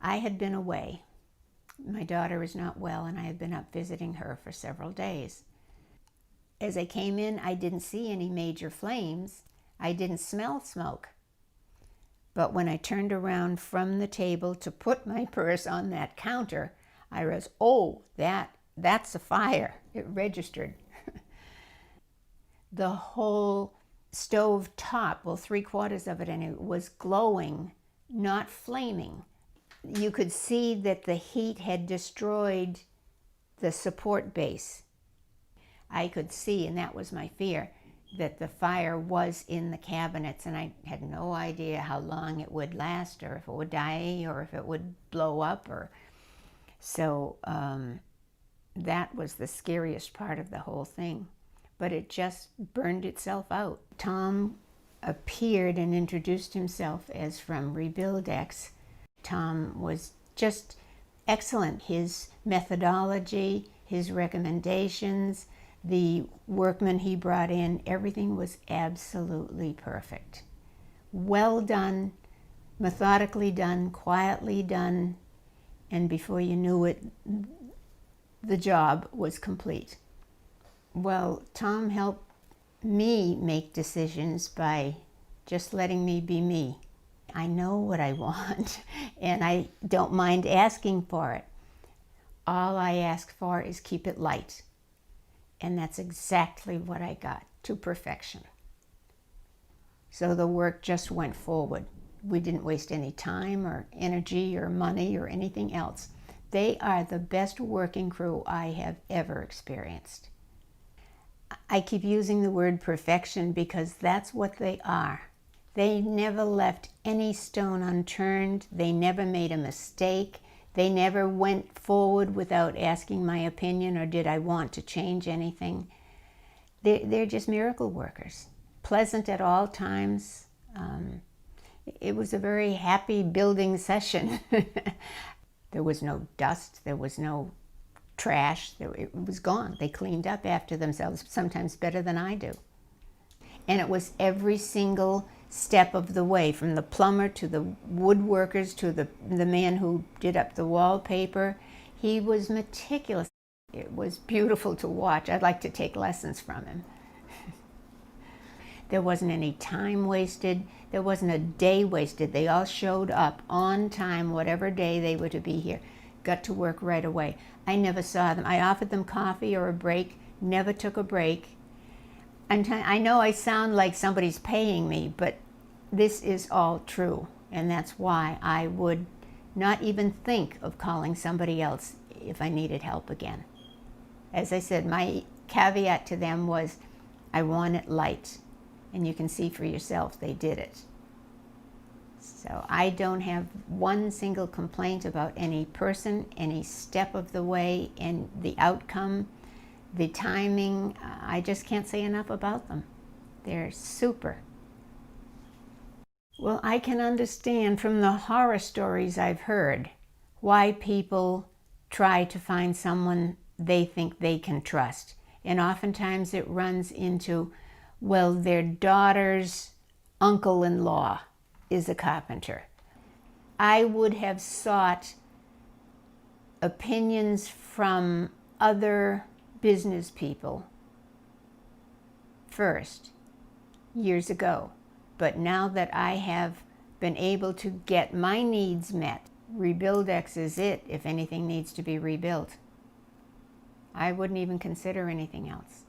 I had been away. My daughter is not well, and I had been up visiting her for several days. As I came in, I didn't see any major flames. I didn't smell smoke. But when I turned around from the table to put my purse on that counter, I was, oh, that's a fire. It registered. The whole stove top, well, 3/4 of it, and it was glowing, not flaming. You could see that the heat had destroyed the support base. I could see, and that was my fear, that the fire was in the cabinets, and I had no idea how long it would last, or if it would die, or if it would blow up, or so that was the scariest part of the whole thing. But it just burned itself out. Tom appeared and introduced himself as from Rebuildex. Tom was just excellent. His methodology, his recommendations, the workmen he brought in, everything was absolutely perfect. Well done, methodically done, quietly done, and before you knew it, the job was complete. Well, Tom helped me make decisions by just letting me be me. I know what I want, and I don't mind asking for it. All I ask for is keep it light. And that's exactly what I got, to perfection. So the work just went forward. We didn't waste any time or energy or money or anything else. They are the best working crew I have ever experienced. I keep using the word perfection because that's what they are. They never left any stone unturned. They never made a mistake. They never went forward without asking my opinion or did I want to change anything. They're just miracle workers, pleasant at all times. It was a very happy building session. There was no dust, there was no trash, it was gone. They cleaned up after themselves, sometimes better than I do. And it was every single step of the way, from the plumber to the woodworkers to the man who did up the wallpaper. He was meticulous. It was beautiful to watch. I'd like to take lessons from him. There wasn't any time wasted. There wasn't a day wasted. They all showed up on time, whatever day they were to be here. Got to work right away. I never saw them. I offered them coffee or a break, never took a break. I know I sound like somebody's paying me, but this is all true. And that's why I would not even think of calling somebody else if I needed help again. As I said, my caveat to them was, I want it light. And you can see for yourself, they did it. So I don't have one single complaint about any person, any step of the way, and the outcome, the timing. I just can't say enough about them. They're super. Well, I can understand from the horror stories I've heard why people try to find someone they think they can trust. And oftentimes it runs into, well, their daughter's uncle-in-law is a carpenter. I would have sought opinions from other business people first, years ago. But now that I have been able to get my needs met, Rebuildex is it if anything needs to be rebuilt. I wouldn't even consider anything else.